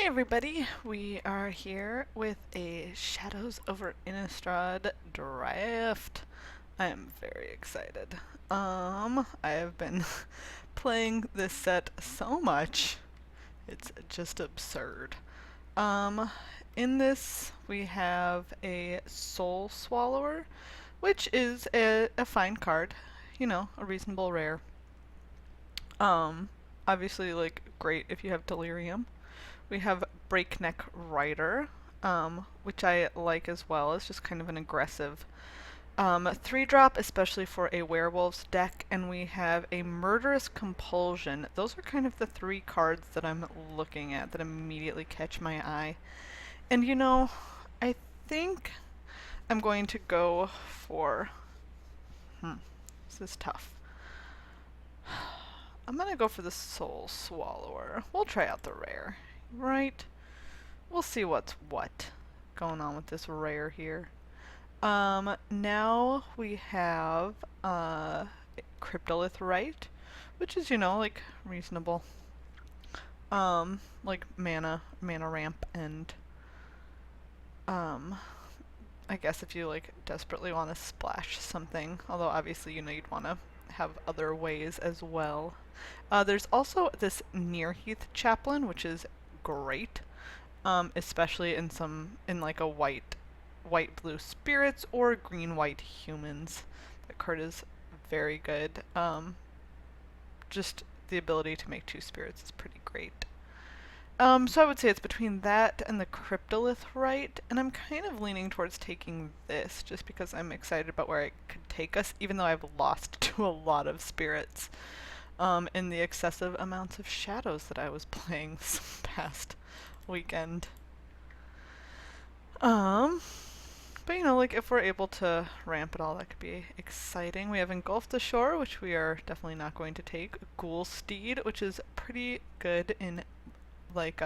Hey everybody, we are here with a Shadows over Innistrad draft. I am very excited. I have been playing this set so much, it's just absurd. Um, in this we have a Soul Swallower, which is a fine card, you know, a reasonable rare. Um, Obviously like great if you have Delirium. We have Breakneck Rider, which I like as well. It's just kind of an aggressive 3-drop, especially for a werewolves deck. And we have a Murderous Compulsion. Those are kind of the three cards that I'm looking at that immediately catch my eye. And you know, I think I'm going to go for... this is tough. I'm gonna go for the Soul Swallower. We'll try out the rare, right? We'll see what's what going on with this rare here. Now we have Cryptolith Right, which is, you know, like reasonable. Like mana ramp, and I guess if you like desperately want to splash something, although obviously you know you'd want to have other ways as well. There's also this Nearheath Chaplain, which is great. Especially in like a white blue spirits or green white humans. That card is very good. Just the ability to make 2 spirits is pretty great. So I would say it's between that and the Cryptolith Right, and I'm kind of leaning towards taking this just because I'm excited about where it could take us, even though I've lost to a lot of spirits in the excessive amounts of shadows that I was playing this past weekend. But you know, like if we're able to ramp it all, that could be exciting. We have Engulf the Shore, which we are definitely not going to take. Ghoul Steed, which is pretty good in like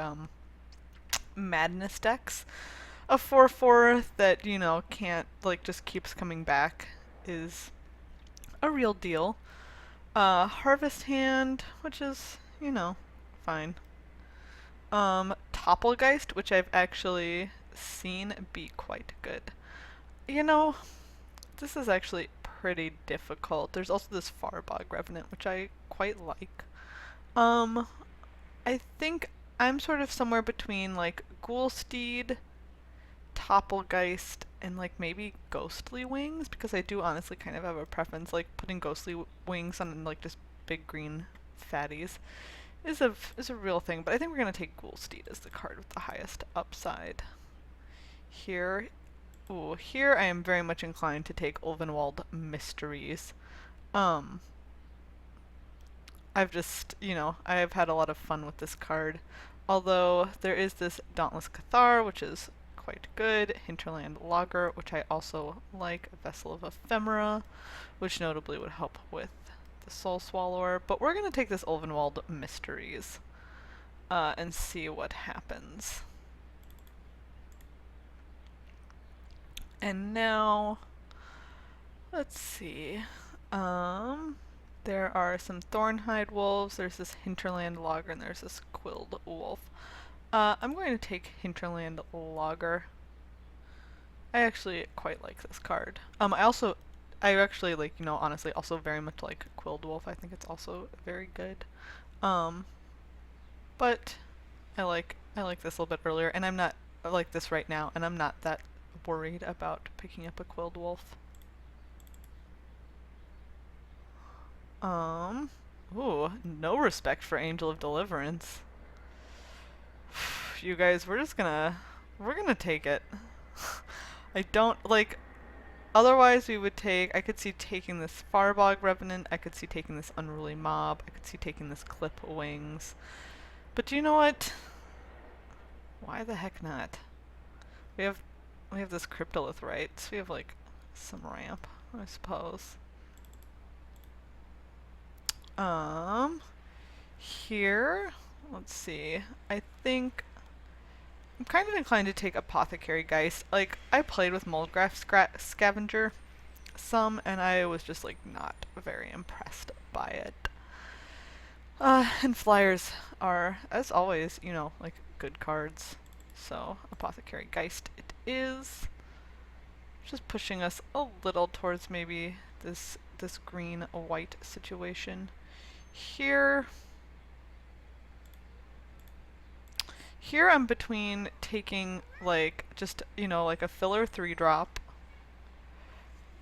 madness decks. A 4/4 that, you know, can't like just keeps coming back is a real deal. Harvest Hand, which is, you know, fine. Topplegeist, which I've actually seen be quite good. You know, this is actually pretty difficult. There's also this Farbog Revenant, which I quite like. I think I'm sort of somewhere between like Ghoulsteed, Topplegeist, and like maybe Ghostly Wings, because I do honestly kind of have a preference. Like putting Ghostly Wings on like just big green fatties is a real thing, but I think we're gonna take Ghoulsteed as the card with the highest upside. Here, here I am very much inclined to take Ulvenwald Mysteries. I've just, you know, I've had a lot of fun with this card. Although there is this Dauntless Cathar, which is quite good, Hinterland Logger, which I also like, Vessel of Ephemera, which notably would help with the Soul Swallower. But we're going to take this Ulvenwald Mysteries and see what happens. And now, let's see. There are some Thornhide Wolves, there's this Hinterland Logger, and there's this Quilled Wolf. I'm going to take Hinterland Logger. I actually quite like this card. I actually like, you know, honestly also very much like Quilled Wolf. I think it's also very good. But I like this a little bit earlier, and I'm not like this right now, and I'm not that worried about picking up a Quilled Wolf. Ooh, no respect for Angel of Deliverance. You guys, we're gonna take it. I don't, like, otherwise we would take, I could see taking this Farbog Revenant, I could see taking this Unruly Mob, I could see taking this Clip Wings. But do you know what? Why the heck not? We have this Cryptolith, right? So we have, like, some ramp, I suppose. Here, let's see. I think I'm kind of inclined to take Apothecary Geist. Like, I played with Moldgraph Scavenger some, and I was just, like, not very impressed by it. And flyers are, as always, you know, like, good cards. So Apothecary Geist it is. Just pushing us a little towards maybe this green-white situation. Here I'm between taking like just, you know, like a filler 3-drop,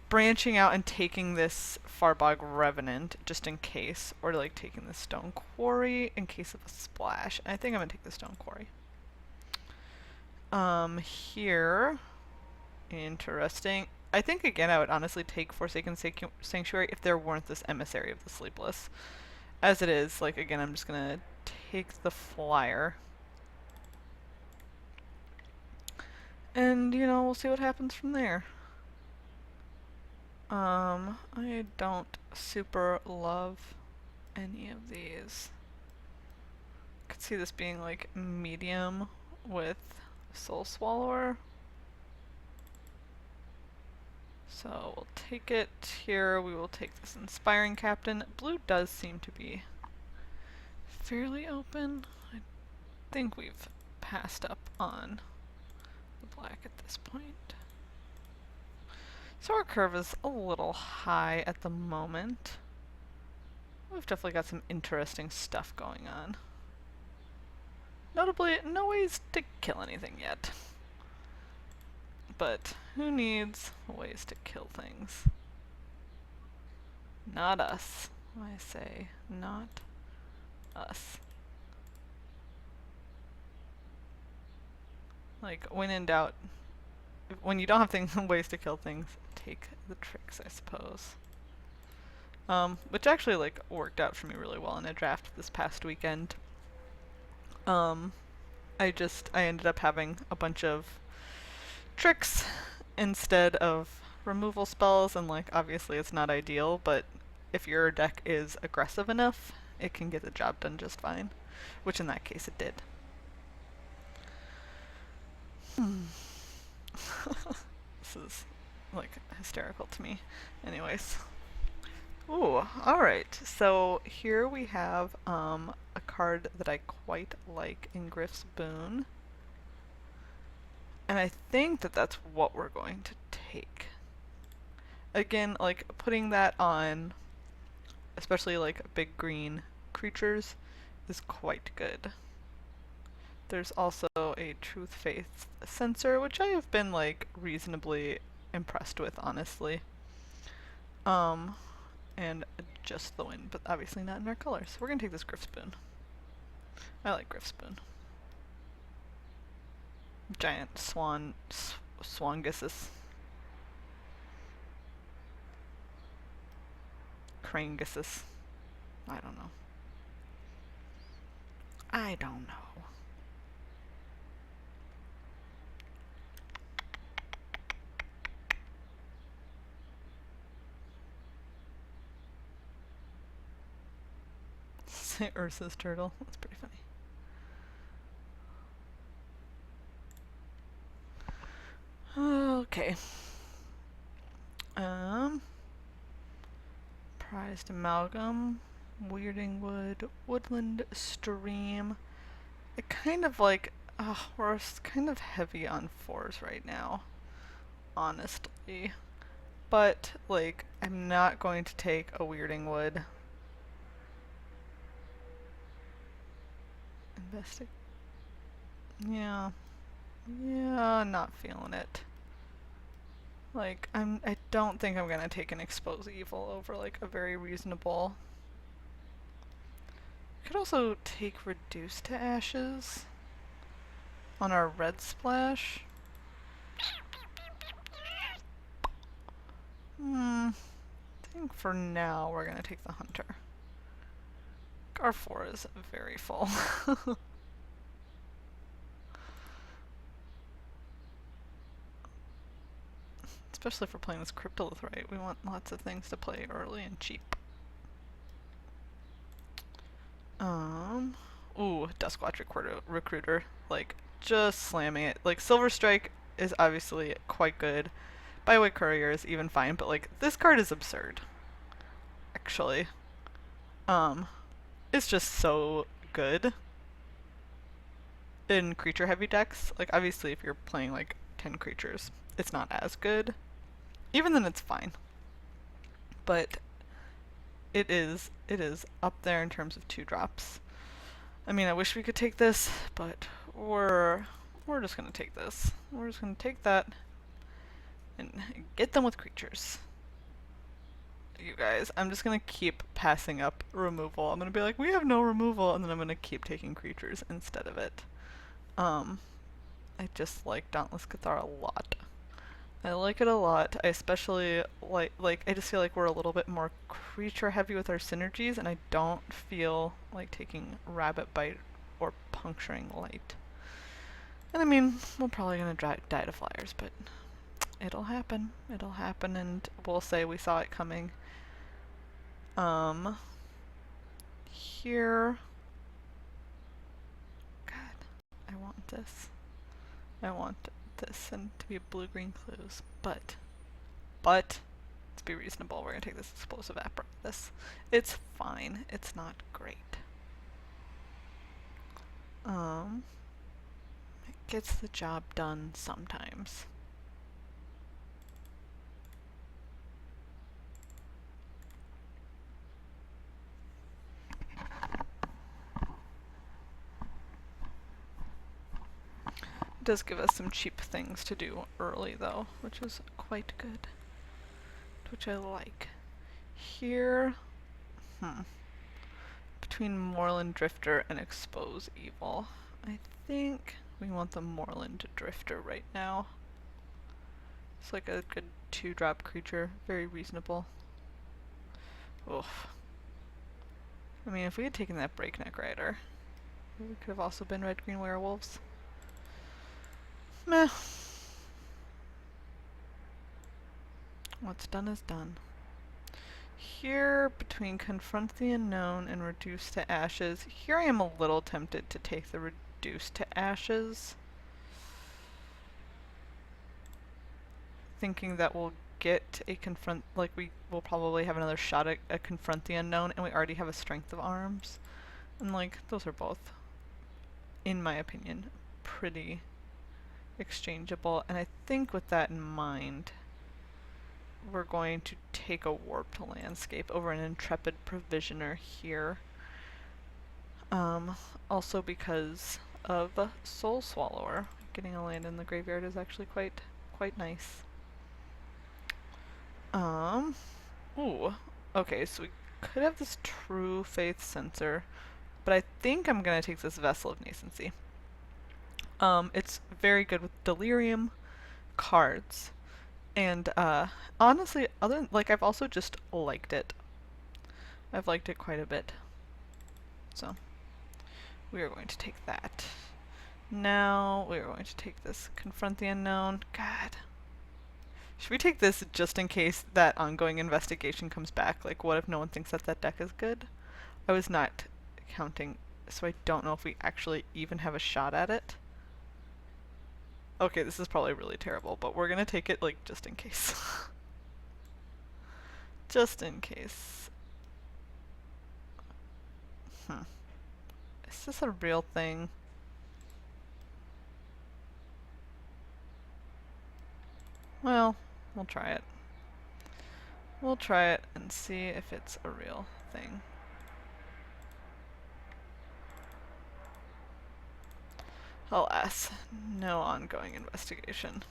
branching out and taking this Farbog Revenant just in case, or like taking the Stone Quarry in case of a splash. I think I'm gonna take the Stone Quarry. Here, interesting. I think again I would honestly take Forsaken Sanctuary if there weren't this Emissary of the Sleepless. As it is, like again, I'm just gonna take the flyer. And, you know, we'll see what happens from there. I don't super love any of these. Could see this being like medium with Soul Swallower. So we'll take it here. We will take this Inspiring Captain. Blue does seem to be fairly open. I think we've passed up on the black at this point. So our curve is a little high at the moment. We've definitely got some interesting stuff going on. Notably, no ways to kill anything yet. But who needs ways to kill things? Not us. I say, not us. Like, when in doubt, when you don't have ways to kill things, take the tricks, I suppose. Which actually, like, worked out for me really well in a draft this past weekend. I ended up having a bunch of tricks instead of removal spells, and like, obviously it's not ideal, but if your deck is aggressive enough, it can get the job done just fine. Which in that case it did. This is, like, hysterical to me. Anyways. Ooh, alright. So here we have a card that I quite like in Griff's Boon. And I think that that's what we're going to take. Again, like, putting that on, especially like big green creatures, is quite good. There's also a Truth Faith sensor, which I have been like reasonably impressed with, honestly. And just the wind, but obviously not in our colors. So we're gonna take this Griff Spoon. I like Griff Spoon. Giant Swangissus. Crangissus. I don't know. I don't know. Say Ursa's turtle. That's pretty funny. Okay. Prized Amalgam, Weirding Wood, Woodland Stream. I kind of like, we're kind of heavy on 4s right now, honestly. But, like, I'm not going to take a Weirding Wood. Yeah. Yeah, not feeling it. Like, I don't think I'm gonna take an Expose Evil over, like, a very reasonable. I could also take Reduce to Ashes on our red splash. I think for now we're gonna take the Hunter. Our 4 is very full. Especially if we're playing this Cryptolith, right? We want lots of things to play early and cheap. Ooh, Duskwatch Recruiter. Like, just slamming it. Like, Silver Strike is obviously quite good. Byway Courier is even fine, but like, this card is absurd. Actually. It's just so good. in creature heavy decks. Like obviously if you're playing like 10 creatures, it's not as good. Even then it's fine. But it is up there in terms of 2 drops. I mean, I wish we could take this, but we're just gonna take this. We're just gonna take that and get them with creatures. You guys, I'm just gonna keep passing up removal. I'm gonna be like, we have no removal, and then I'm gonna keep taking creatures instead of it. I just like Dauntless Cathar a lot. I like it a lot. I especially like I just feel like we're a little bit more creature heavy with our synergies, and I don't feel like taking Rabbit Bite or Puncturing Light. And I mean, we're probably gonna die to flyers, but it'll happen. It'll happen, and we'll say we saw it coming. Here. God, I want this. I want this and to be blue-green clues, but, let's be reasonable. We're gonna take this explosive apparatus. It's fine. It's not great. It gets the job done sometimes. It does give us some cheap things to do early though, which is quite good. Which I like. Here, between Moorland Drifter and Expose Evil. I think we want the Moorland Drifter right now. It's like a good 2-drop creature, very reasonable. Oof. I mean, if we had taken that Breakneck Rider, we could have also been red-green werewolves. Meh. What's done is done. Here, between Confront the Unknown and Reduce to Ashes, here I am a little tempted to take the Reduce to Ashes. Thinking that we'll get a Confront, like we will probably have another shot at Confront the Unknown, and we already have a Strength of Arms. And like, those are both, in my opinion, pretty exchangeable. And I think with that in mind, we're going to take a Warped Landscape over an Intrepid Provisioner here. Also because of Soul Swallower. Getting a land in the graveyard is actually quite nice. Ooh. Okay, so we could have this True Faith Sensor, but I think I'm gonna take this Vessel of Nascency. It's very good with Delirium cards. And honestly, I've also just liked it. I've liked it quite a bit. So we are going to take that. Now we are going to take this Confront the Unknown. God. Should we take this just in case that ongoing investigation comes back? Like, what if no one thinks that that deck is good? I was not counting, so I don't know if we actually even have a shot at it. Okay, this is probably really terrible, but we're gonna take it, like, just in case. Just in case. Is this a real thing? Well, we'll try it. We'll try it and see if it's a real thing. Alas, no ongoing investigation.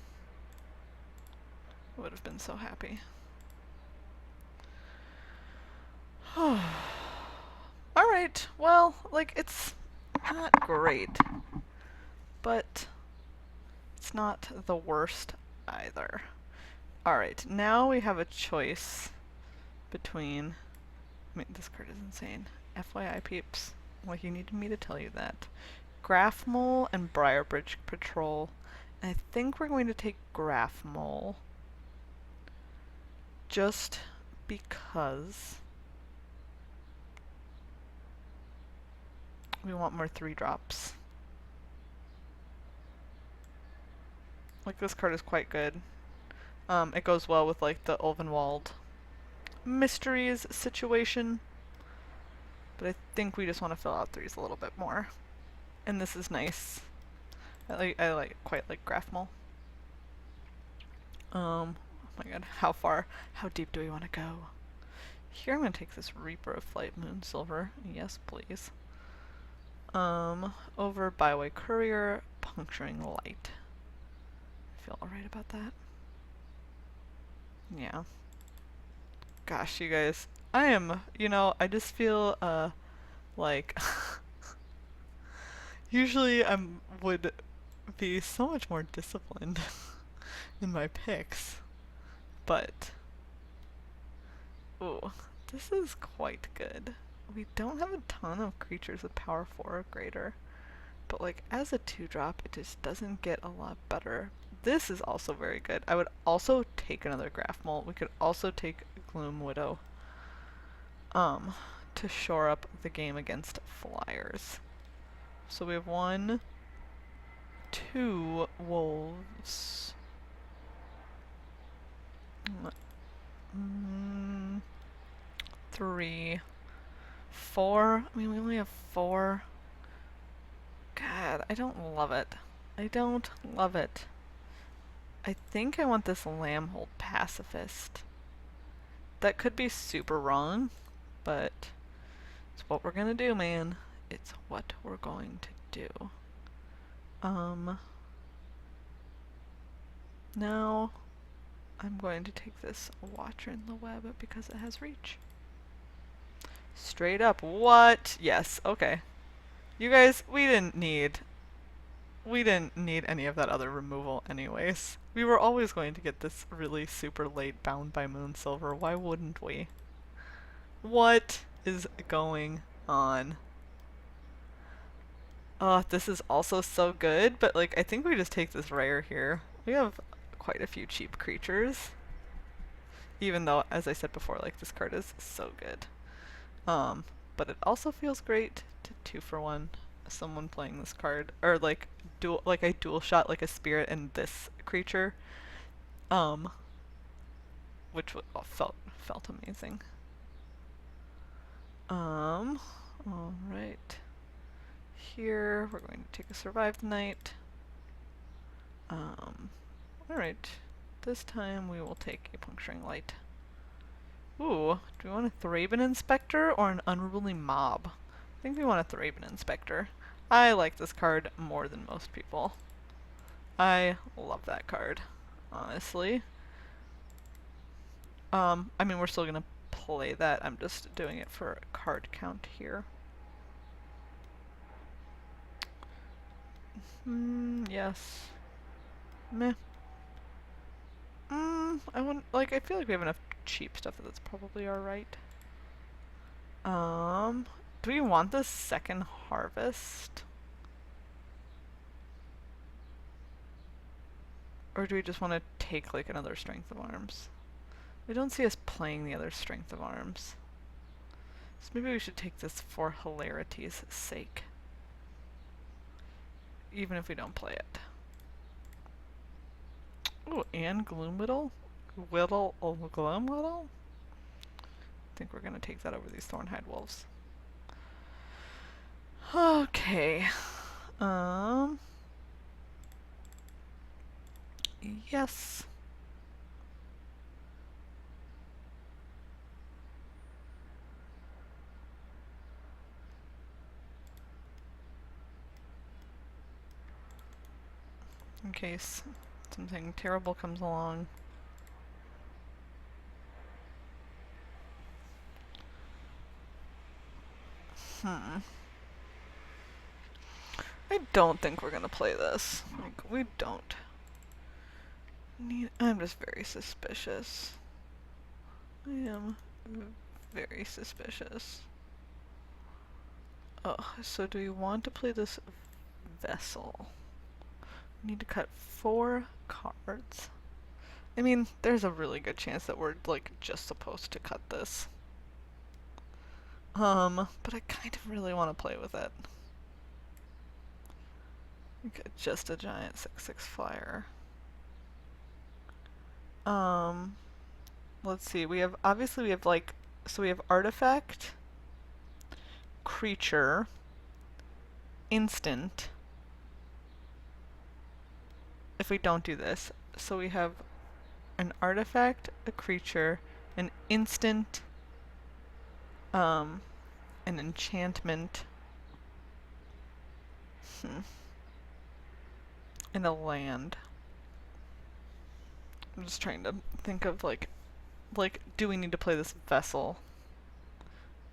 I would have been so happy. Alright, well, like, it's not great, but it's not the worst either. Alright, now we have a choice between... I mean, this card is insane. FYI, peeps. Like, you needed me to tell you that. Graph Mole and Briarbridge Patrol. And I think we're going to take Graph Mole. Just because we want more 3-drops. Like, this card is quite good. It goes well with, like, the Ulvenwald Mysteries situation. But I think we just want to fill out 3s a little bit more. And this is nice. I quite like Graph Oh my god, how far? How deep do we want to go? Here I'm gonna take this Reaper of Flight Moonsilver. Yes, please. Over Byway Courier, Puncturing Light. I feel alright about that. Yeah. Gosh, you guys. I just feel, like, usually would be so much more disciplined in my picks, but, ooh, this is quite good. We don't have a ton of creatures with power 4 or greater, but like as a 2-drop, it just doesn't get a lot better. This is also very good. I would also take another Graph Mole. We could also take Gloom Widow, to shore up the game against flyers. So we have 1, 2 wolves. 3, 4. I mean, we only have 4. God, I don't love it. I don't love it. I think I want this Lambhold Pacifist. That could be super wrong, but it's what we're gonna do, man. It's what we're going to do. Now I'm going to take this Watcher in the Web because it has reach. Straight up, what? Yes, okay. You guys, we didn't need any of that other removal anyways. We were always going to get this really super late Bound by Moonsilver. Why wouldn't we? What is going on? Oh, this is also so good, but like I think we just take this rare here. We have quite a few cheap creatures. Even though, as I said before, like this card is so good. But it also feels great to 2-for-1 someone playing this card, or like I dual shot like a spirit and this creature, which felt amazing. All right. Here we're going to take a Survive the Night. All right. This time we will take a Puncturing Light. Ooh, do we want a Thraben Inspector or an Unruly Mob? I think we want a Thraben Inspector. I like this card more than most people. I love that card, honestly. I mean, we're still gonna play that. I'm just doing it for card count here. Yes. Meh. I feel like we have enough cheap stuff that's probably alright. Do we want the second Harvest? Or do we just want to take like another Strength of Arms? I don't see us playing the other Strength of Arms. So maybe we should take this for hilarity's sake. Even if we don't play it. Ooh, and Gloom Whittle? Gloom Whittle? I think we're gonna take that over these Thornhide Wolves. Okay. Yes. In case something terrible comes along. I don't think we're gonna play this. Like, we don't. I'm just very suspicious. I am very suspicious. Oh, so do we want to play this Vessel? We need to cut 4 cards. I mean, there's a really good chance that we're, like, just supposed to cut this. But I kind of really want to play with it. Okay, just a giant 6/6 flyer. Let's see, we have like, so we have artifact, creature, instant, if we don't do this. So we have an artifact, a creature, an instant, an enchantment, and a land. I'm just trying to think of like, do we need to play this vessel?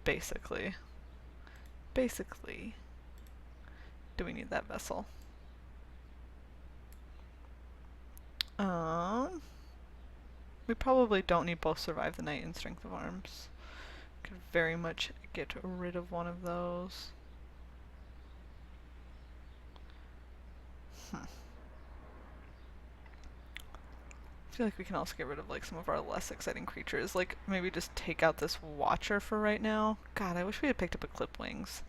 Basically. Basically. Do we need that vessel? We probably don't need both Survive the Night and Strength of Arms. Could very much get rid of one of those. I feel like we can also get rid of like some of our less exciting creatures. Like maybe just take out this Watcher for right now. God, I wish we had picked up a Clip Wings.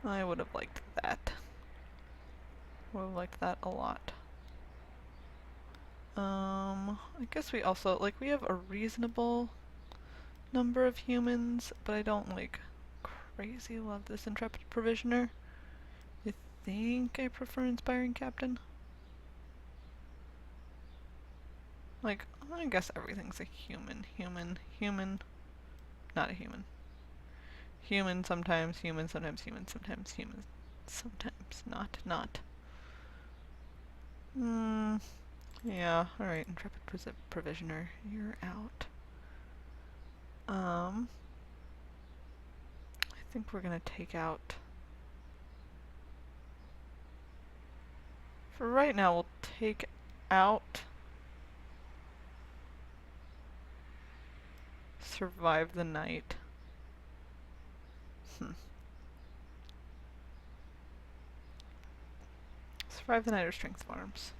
I would have liked that. Would have liked that a lot. I guess we also, like, we have a reasonable number of humans, but I don't, like, crazy love this Intrepid Provisioner. I think I prefer Inspiring Captain. Like, I guess everything's a human. Human, not a human. Human, sometimes human, sometimes human, sometimes human, sometimes not. Yeah, alright, Intrepid Provisioner, you're out. I think we're gonna take out... For right now, we'll take out... Survive the Night. Survive the Night or Strength of Arms.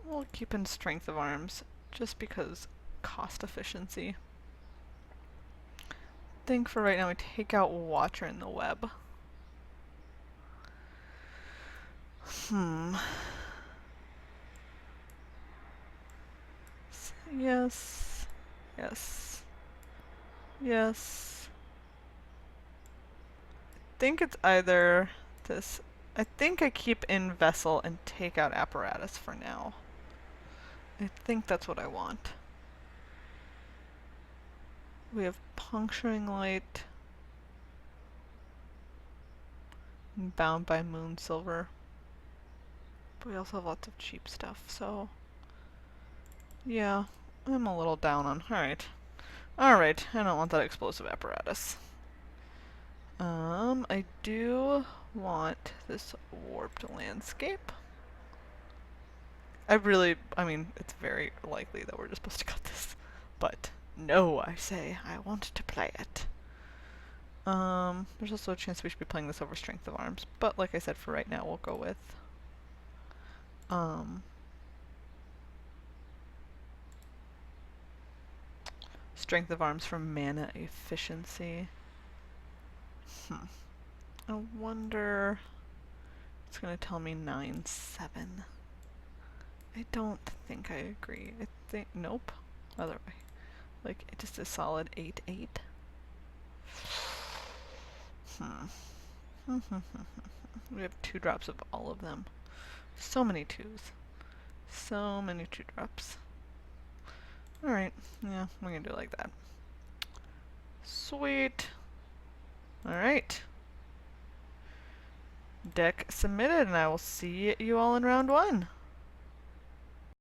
We'll keep in Strength of Arms, just because cost efficiency. I think for right now we take out Watcher in the Web. Yes. Yes. Yes. I think it's either this... I think I keep in Vessel and take out Apparatus for now. I think that's what I want. We have Puncturing Light. And Bound by Moon Silver. But we also have lots of cheap stuff, so... Yeah, I'm a little down on... Alright. Alright, I don't want that Explosive Apparatus. I do want this Warped Landscape. I mean, it's very likely that we're just supposed to cut this. But, no, I say, I want to play it. There's also a chance we should be playing this over Strength of Arms. But, like I said, for right now, we'll go with... Strength of Arms for mana efficiency. I wonder... It's gonna tell me 9-7. I don't think I agree. I think... Nope. Other way. Like, it just a solid 8-8. We have 2 drops of all of them. So many 2s. So many 2 drops. Alright, yeah, we're gonna do it like that. Sweet. Alright. Deck submitted, and I will see you all in round 1.